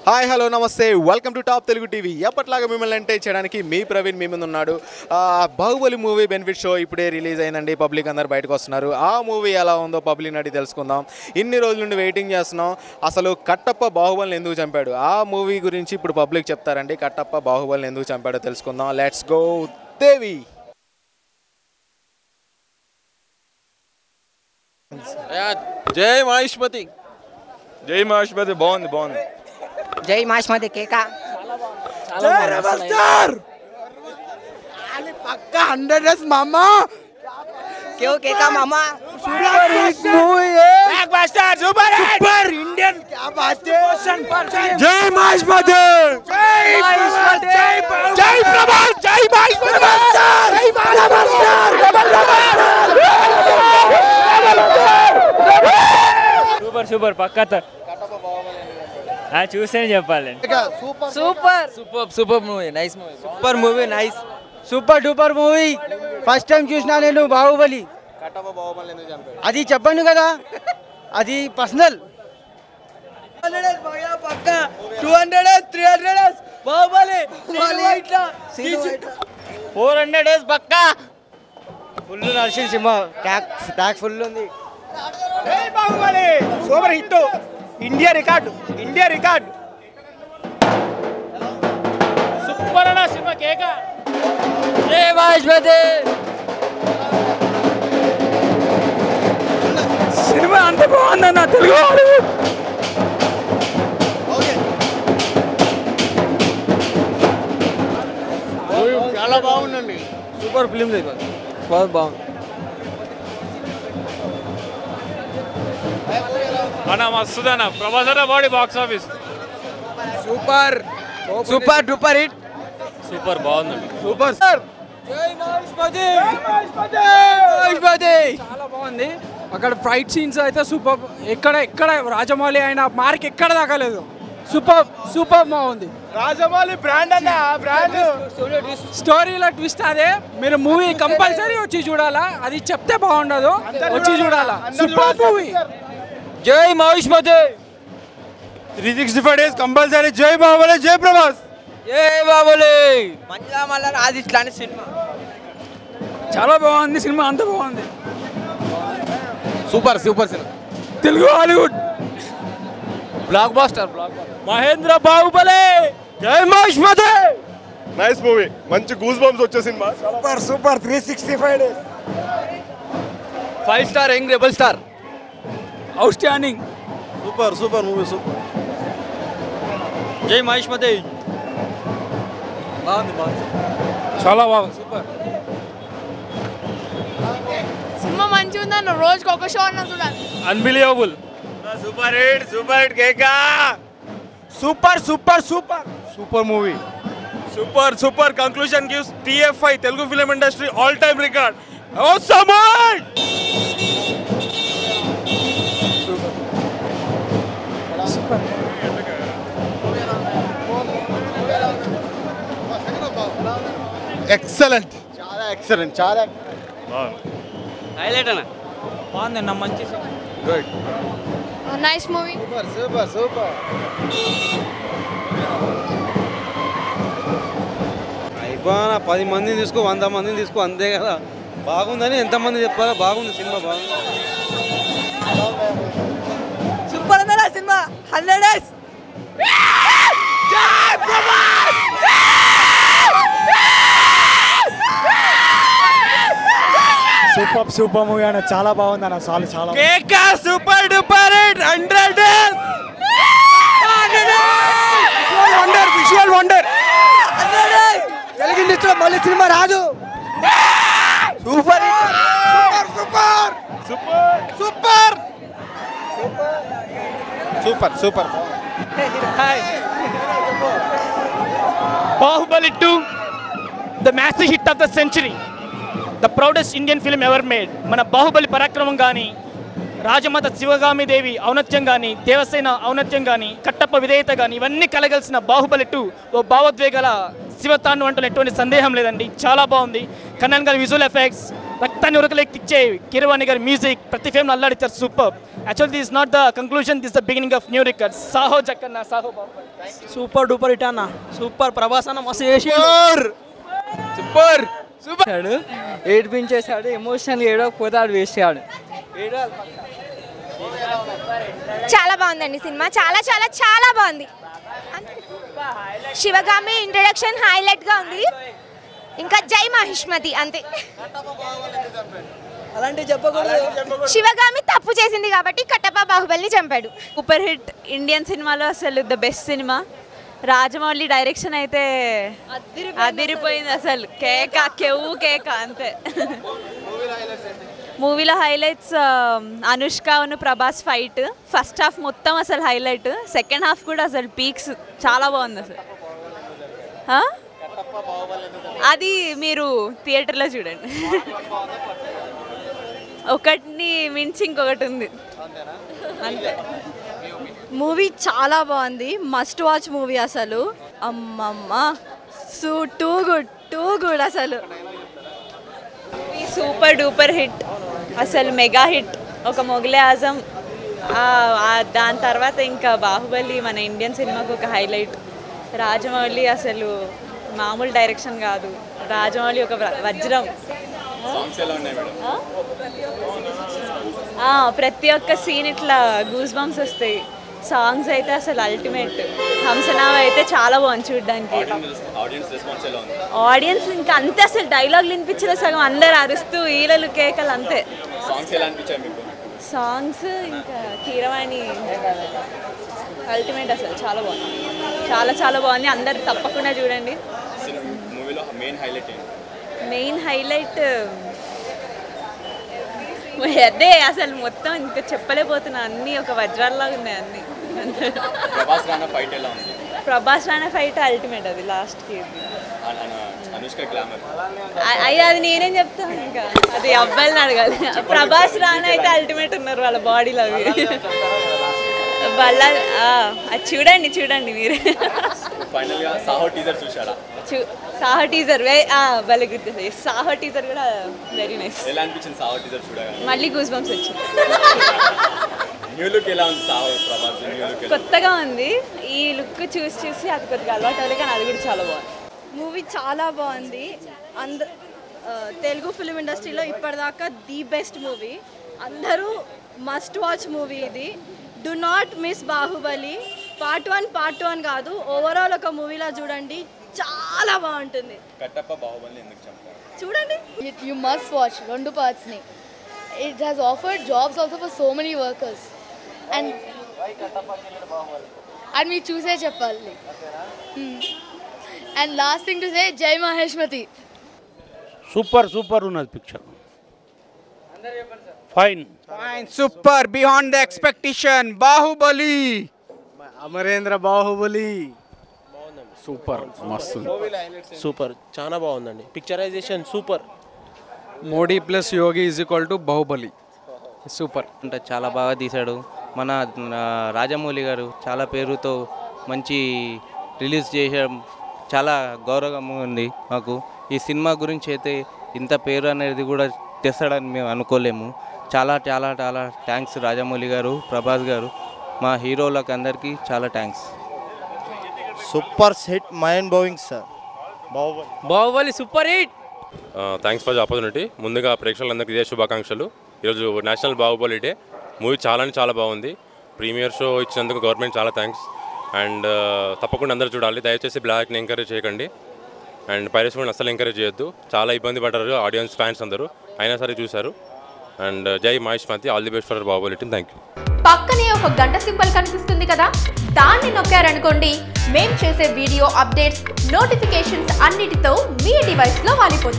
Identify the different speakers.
Speaker 1: Hi hello నమస్తే welcome to top Telugu TV. ఎప్పట్లాగా మిమ్మల్ని ఎంటర్టైన్ చేయడానికి మీ ప్రవీణ్ మీ ముందు ఉన్నాడు. బాహుబలి మూవీ బెనిఫిట్ షో ఇప్పుడే రిలీజ్ అయిందండి. పబ్లిక్ అందరు బయటకు వస్తున్నారు. ఆ మూవీ ఎలా ఉందో పబ్లిక్ నడి తెలుసుకుందాం. ఇన్ని రోజుల నుండి వెయిటింగ్ చేస్తున్నాం. అసలు కట్టప్ప బాహుబలిని ఎందుకు చంపాడు, ఆ మూవీ గురించి ఇప్పుడు పబ్లిక్ చెప్తారండి. కట్టప్ప బాహుబలిని ఎందుకు చంపాడో తెలుసుకుందాం. లెట్స్ గో దేవి.
Speaker 2: జై మహేష్మతి. జై మహేష్మతి. బాగుంది.
Speaker 3: జై మాష్మతి కేక
Speaker 4: पक्का 100 डेज मामा
Speaker 3: क्यों केका मामा
Speaker 4: सुपर इंडियन क्या बात है. जय माशमती जय प्रभास जय
Speaker 5: సూపర్ పక్కా చూస్తేనే చెప్పాలి.
Speaker 2: Super movie. Nice movie.
Speaker 4: Super movie nice super duper movie. First time చూసినా నేను బాహుబలి.
Speaker 1: కట్టప్ప బాహుబలిని ఎందుకు చంపాడు
Speaker 4: అది చెప్పండి కదా, అది పర్సనల్. 200 300 బాహుబలి 400 డేస్ పక్కా. ఫుల్ నడిచిన సినిమా. ట్యాక్ ఫుల్ ఉంది. Baahubali super hit. India record
Speaker 5: super అన్న సినిమా కేక.
Speaker 4: జై మహేష్మతి. సినిమా అంత బాగుందన్న. తెలుగు చాలా బాగుందండి. సూపర్ ఫిలిం బాగుంది.
Speaker 5: అన్న మస్తుదన్న. ప్రభాస్ అన్న body box office
Speaker 4: super duper hit.
Speaker 5: Super బాగుందండి.
Speaker 4: Super sir.
Speaker 6: చాలా బాగుంది. అక్కడ ఫైట్ సీన్స్ అయితే సూపర్. ఎక్కడ రాజమౌళి అయిన మార్క్ ఎక్కడ దాకలేదు. సూపర్ బాగుంది.
Speaker 4: రాజమౌళి బ్రాండ్ అన్న బ్రాండ్.
Speaker 6: స్టోరీలో ట్విస్ట్ అదే. మీరు మూవీ కంపల్సరీ వచ్చి చూడాలా. అది చెప్తే బాగుండదు, వచ్చి చూడాలా. Super movie.
Speaker 4: జై మహేష్మతి.
Speaker 2: 365 days compulsory. జై బాహుబలి. జై ప్రభాస్.
Speaker 4: జై బాహుబలి.
Speaker 3: మంజా మల్ల రాజ్ ఇట్లాంటి సినిమా
Speaker 6: చాలా బాగుంది. సినిమా అంత బాగుంది.
Speaker 2: Super cinema.
Speaker 6: Telugu Hollywood
Speaker 2: blockbuster.
Speaker 6: Mahendra Baahubali.
Speaker 2: జై మహేష్మతి. Nice movie. మంచి గూస్ బంప్స్ వచ్చే cinema.
Speaker 4: Super 365 days.
Speaker 2: 5 star young rebel star.
Speaker 6: Outstanding.
Speaker 2: Super movie. జై మహేష్మతి. బాగుంది.
Speaker 6: చాలా బాగుంది. సూపర్
Speaker 7: సినిమా మంచిగా ఉందన్న. రోజుకి ఒక షో అన్న చూడాలి.
Speaker 5: అన్బిలీవబుల్.
Speaker 2: సూపర్ హిట్ కేకా.
Speaker 1: Super movie.
Speaker 2: Super conclusion gives TFI Telugu film industry all time record.
Speaker 1: Excellent. చాలా
Speaker 6: హైలైట్ అన్న. బాగుంది అన్న. మంచి
Speaker 2: గుడ్.
Speaker 7: Nice movie.
Speaker 1: సూపర్.
Speaker 8: అయిపోయినా 10 మందిని తీసుకో 100 మందిని తీసుకో అంతే కదా. బాగుందని ఎంతమంది చెప్పాలా. బాగుంది సినిమా. బాగుంది.
Speaker 3: సూపర్ అన్న సినిమా 100 డేస్.
Speaker 4: సూపర్ మూవీ అన్న. చాలా బాగుంది అన్న. చాలా
Speaker 2: కేకా. Super duper hit. 100 days.
Speaker 4: Visual wonder. Telugu ఇండస్ట్రీలో మళ్ళీ సినిమా రాదు. Super
Speaker 5: Baahubali 2 the massive hit of the century. The proudest Indian film ever made. మన బాహుబలి పరాక్రమం కానీ, రాజమాత శివగామి దేవి ఔన్నత్యం కానీ, దేవసేన ఔన్నత్యం కానీ, కట్టప్ప విధేయత కానీ, ఇవన్నీ కలగలిసిన బాహుబలి 2 ఓ భావోద్వేగాల శివతాండు అంటూ ఎటువంటి సందేహం లేదండి. చాలా బాగుంది. కన్నన్ గారి విజువల్ ఎఫెక్ట్స్, రక్తాన్ని ఉరకలెక్కిచ్చే కీరవాణి గారి మ్యూజిక్ ప్రతి ఫేమ్లో అల్లాడిచ్చారు. Super. Actually this not the conclusion, this the beginning of new record. సాహో జక్కన్న, సాహో
Speaker 3: సూపర్ డూపర్ హిట్ అన్న. సూపర్. ప్రభాస్ అన్న మస్తు చేసి
Speaker 2: సూపర్
Speaker 3: ఏడిపించేశాడు. ఎమోషనల్ ఏడవకపోతాడు, వేస్ట్ కాడు.
Speaker 9: చాలా బాగుందండి సినిమా. చాలా చాలా చాలా బాగుంది. శివగామి ఇంట్రడక్షన్ హైలైట్గా ఉంది. ఇంకా జై మహిష్మతి అంతే.
Speaker 3: అలాంటివి చెప్పకూడదు.
Speaker 9: శివగామి తప్పు చేసింది కాబట్టి కట్టప్ప బాహుబలిని చంపాడు.
Speaker 10: Super hit. ఇండియన్ సినిమాలో అసలు ద బెస్ట్ సినిమా. రాజమౌళి డైరెక్షన్ అయితే అదిరిపోయింది అసలు. కేక కెవ్వు కేక అంతే. మూవీలో హైలైట్స్ అనుష్కను ప్రభాస్ ఫైట్. ఫస్ట్ హాఫ్ మొత్తం అసలు హైలైట్. సెకండ్ హాఫ్ కూడా అసలు పీక్స్. చాలా బాగుంది అసలు. అది మీరు థియేటర్లో చూడండి. ఒకటిని మించి ఇంకొకటి ఉంది అంతే.
Speaker 7: మూవీ చాలా బాగుంది. మస్ట్ వాచ్ మూవీ అసలు. అమ్మమ్మ టూ గుడ్ అసలు.
Speaker 10: సూపర్ డూపర్ హిట్ అసలు. Mega hit. ఒక మొగలే ఆజం, దాని తర్వాత ఇంకా బాహుబలి మన ఇండియన్ సినిమాకు ఒక హైలైట్. రాజమౌళి అసలు మామూలు డైరెక్షన్ కాదు. రాజమౌళి ఒక వజ్రం. ప్రతి ఒక్క సీన్ ఇట్లా గూస్ బంప్స్ వస్తాయి. సాంగ్స్ అయితే అసలు అల్టిమేట్. హంసనామ అయితే చాలా బాగుంది చూడడానికి. ఆడియన్స్ ఇంకా అంతే అసలు. డైలాగులు వినిపించలే సగం. అందరు అరుస్తూ ఈలలు కేకలు అంతే. సాంగ్స్ ఇంకా కీరవాణి అల్టిమేట్ అసలు. చాలా బాగుంది. చాలా చాలా బాగుంది. అందరు తప్పకుండా చూడండి. మెయిన్ హైలైట్ అదే అసలు. మొత్తం ఇంకా చెప్పలేకపోతున్నా. అన్నీ ఒక వజ్రాల్లాగా ఉన్నాయి అన్నీ. Prabhas Rana fight ultimate. అది లాస్ట్కి అయ్యా అది నేనేం చెప్తాను. ఇంకా అది అబ్బాయిని అడగాలి. ప్రభాస్ రాణా అయితే అల్టిమేట్ ఉన్నారు వాళ్ళ బాడీలో. అవి వాళ్ళ అది చూడండి మీరు. సాహో టీజర్ భలే గుర్తుంది. సాహో టీజర్ కూడా వెరీ నైస్. మళ్ళీ గూస్ బంప్స్ వచ్చింది. కొత్తగా ఉంది. ఈ లుక్ చూసి అది కొద్దిగా అలవాటు అవ్వలే, కానీ అది కూడా చాలా బాగుంది.
Speaker 7: మూవీ చాలా బాగుంది. తెలుగు ఫిలిం ఇండస్ట్రీలో ఇప్పటిదాకా ది బెస్ట్ మూవీ. అందరూ మస్ట్ వాచ్ మూవీ ఇది. Do not miss Baahubali. Part 1 కాదు, ఓవరాల్ ఒక మూవీలా చూడండి. చాలా బాగుంటుంది. చూడండి.
Speaker 11: You must watch రెండు parts ni. It has offered jobs also for so many workers. And me choose cheppali. And last thing to say, Jai Maheshmati.
Speaker 12: Super ఉన్నది picture. Fine.
Speaker 4: Super. Beyond the expectation. Baahubali. Amarendra Baahubali.
Speaker 12: Super. మస్తు. Super. చాలా బాగుందండి. Picturisation super.
Speaker 6: Modi plus Yogi = Baahubali. Super.
Speaker 13: అంటే చాలా బాగా తీశాడు మన రాజమౌళి గారు. చాలా పేరుతో మంచి రిలీజ్ చేయడం చాలా గౌరవంగా ఉంది మాకు. ఈ సినిమా గురించి అయితే ఇంత పేరు అనేది కూడా తెస్తాడని మేము అనుకోలేము. చాలా చాలా చాలా థ్యాంక్స్ రాజమౌళి గారు, ప్రభాస్ గారు, మా హీరోలకు అందరికీ చాలా thanks.
Speaker 14: Super hit, mind blowing sir.
Speaker 3: Baahubali super hit.
Speaker 15: Thanks for the opportunity. ముందుగా ప్రేక్షకులందరికీ ఇదే శుభాకాంక్షలు. ఈరోజు నేషనల్ బాహుబలి డే. మూవీ చాలా బాగుంది. ప్రీమియర్ షో ఇచ్చినందుకు గవర్నమెంట్ చాలా థ్యాంక్స్. అండ్ తప్పకుండా అందరూ చూడాలి. దయచేసి బ్లాక్ని ఎంకరేజ్ చేయకండి. అండ్ పైరసీ కూడా అస్సలు ఎంకరేజ్ చేయొద్దు. చాలా ఇబ్బంది పడ్డారు ఆడియన్స్, ఫ్యాన్స్ అందరూ. అయినా సరే చూశారు. అండ్ జై Mahishmati. All the best for Baahubali team. Thank you.
Speaker 16: పక్కనే ఒక గంట సింబల్ కనిపిస్తుంది కదా, దాన్ని నొక్కారనుకోండి, మేము చేసే వీడియో అప్డేట్స్, నోటిఫికేషన్స్ అన్నిటితో మీ డివైస్లో వాలిపోతుంది.